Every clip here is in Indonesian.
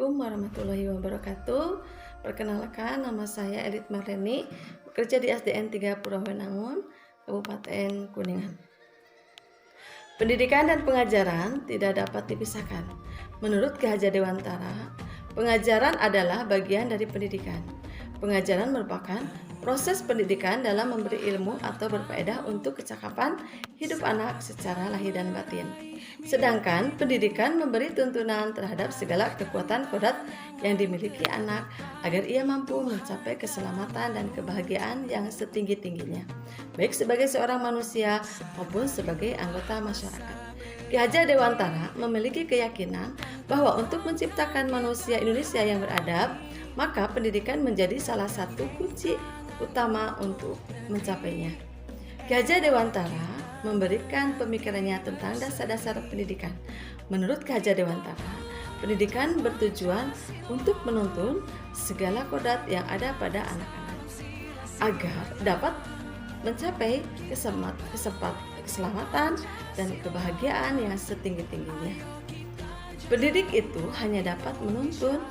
Assalamualaikum warahmatullahi wabarakatuh. Perkenalkan, nama saya Elit Marleni, bekerja di SDN 3 Purwowenangun, Kabupaten Kuningan. Pendidikan dan pengajaran tidak dapat dipisahkan. Menurut Ki Hajar Dewantara, pengajaran adalah bagian dari pendidikan. Pengajaran merupakan proses pendidikan dalam memberi ilmu atau berfaedah untuk kecakapan hidup anak secara lahir dan batin. Sedangkan pendidikan memberi tuntunan terhadap segala kekuatan kodrat yang dimiliki anak agar ia mampu mencapai keselamatan dan kebahagiaan yang setinggi-tingginya, baik sebagai seorang manusia maupun sebagai anggota masyarakat. Ki Hajar Dewantara memiliki keyakinan bahwa untuk menciptakan manusia Indonesia yang beradab, maka pendidikan menjadi salah satu kunci utama untuk mencapainya. Ki Hajar Dewantara memberikan pemikirannya tentang dasar-dasar pendidikan. Menurut Ki Hajar Dewantara, pendidikan bertujuan untuk menuntun segala kodrat yang ada pada anak-anak agar dapat mencapai keselamatan dan kebahagiaan yang setinggi-tingginya. Pendidik itu hanya dapat menuntun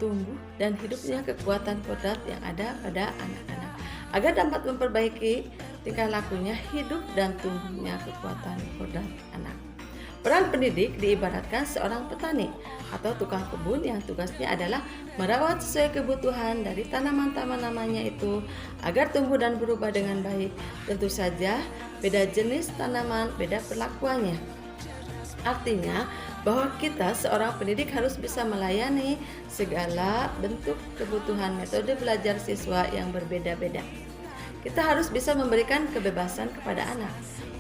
tumbuh dan hidupnya kekuatan kodrat yang ada pada anak-anak agar dapat memperbaiki tingkah lakunya, hidup dan tumbuhnya kekuatan kodrat anak. Peran pendidik diibaratkan seorang petani atau tukang kebun yang tugasnya adalah merawat sesuai kebutuhan dari tanaman-tanamannya itu agar tumbuh dan berubah dengan baik. Tentu saja beda jenis tanaman, beda perlakuannya. Artinya bahwa kita seorang pendidik harus bisa melayani segala bentuk kebutuhan metode belajar siswa yang berbeda-beda. Kita harus bisa memberikan kebebasan kepada anak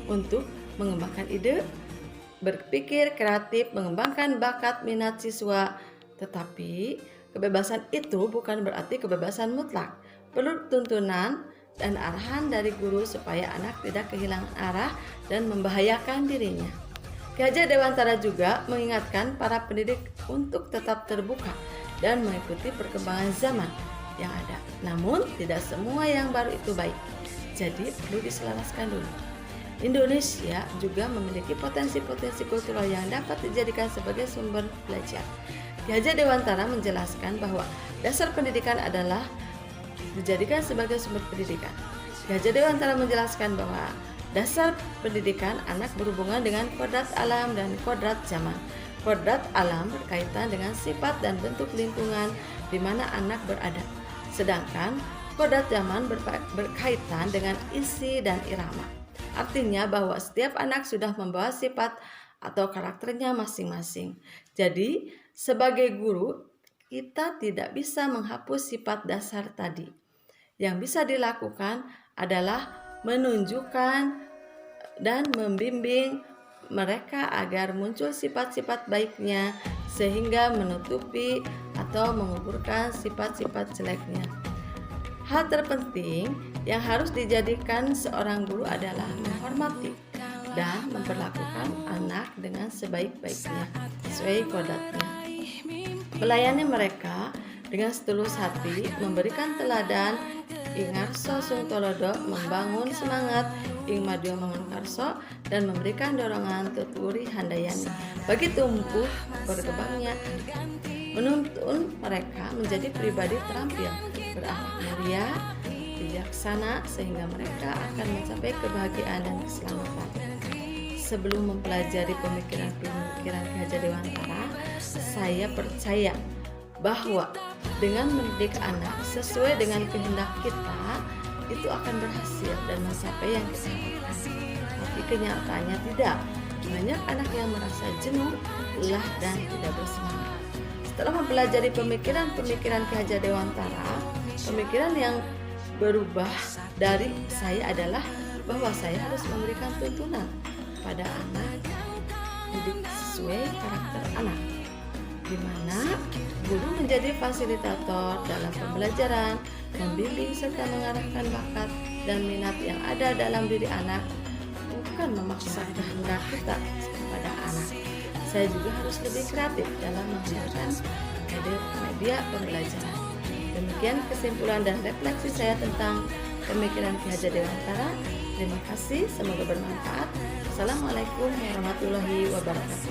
untuk mengembangkan ide, berpikir kreatif, mengembangkan bakat minat siswa. Tetapi kebebasan itu bukan berarti kebebasan mutlak. Perlu tuntunan dan arahan dari guru supaya anak tidak kehilangan arah dan membahayakan dirinya. Ki Hajar Dewantara juga mengingatkan para pendidik untuk tetap terbuka dan mengikuti perkembangan zaman yang ada. Namun tidak semua yang baru itu baik, jadi perlu diselaraskan dulu. Indonesia juga memiliki potensi-potensi kultural yang dapat dijadikan sebagai sumber belajar. Ki Hajar Dewantara menjelaskan bahwa dasar pendidikan adalah dijadikan sebagai sumber pendidikan. Ki Hajar Dewantara menjelaskan bahwa dasar pendidikan anak berhubungan dengan kodrat alam dan kodrat zaman. Kodrat alam berkaitan dengan sifat dan bentuk lingkungan di mana anak berada. Sedangkan kodrat zaman berkaitan dengan isi dan irama. Artinya bahwa setiap anak sudah membawa sifat atau karakternya masing-masing. Jadi, sebagai guru, kita tidak bisa menghapus sifat dasar tadi. Yang bisa dilakukan adalah menunjukkan dan membimbing mereka agar muncul sifat-sifat baiknya sehingga menutupi atau menguburkan sifat-sifat jeleknya. Hal terpenting yang harus dijadikan seorang guru adalah menghormati dan memperlakukan anak dengan sebaik-baiknya sesuai kodratnya. Melayani mereka dengan setulus hati, memberikan teladan, ingarso sung tolodo, membangun semangat, ing madya mangunkarso, dan memberikan dorongan tuturi handayani bagi tumbuh berkembangnya, menuntun mereka menjadi pribadi terampil, berakhlak mulia, bijaksana sehingga mereka akan mencapai kebahagiaan dan keselamatan. Sebelum mempelajari pemikiran-pemikiran Ki Hajar Dewantara, saya percaya bahwa dengan mendidik anak sesuai dengan kehendak kita, itu akan berhasil dan mencapai yang kita harapkan. Tapi kenyataannya tidak. Banyak anak yang merasa jenuh, lelah, dan tidak bersemangat. Setelah mempelajari pemikiran-pemikiran Ki Hajar Dewantara, pemikiran yang berubah dari saya adalah bahwa saya harus memberikan tuntunan pada anak sesuai karakter anak, di mana guru menjadi fasilitator dalam pembelajaran, membimbing serta mengarahkan bakat dan minat yang ada dalam diri anak, bukan memaksa kehendak kita kepada anak. Saya juga harus lebih kreatif dalam menggunakan media pembelajaran. Demikian kesimpulan dan refleksi saya tentang pemikiran Ki Hajar Dewantara. Terima kasih, semoga bermanfaat. Assalamualaikum warahmatullahi wabarakatuh.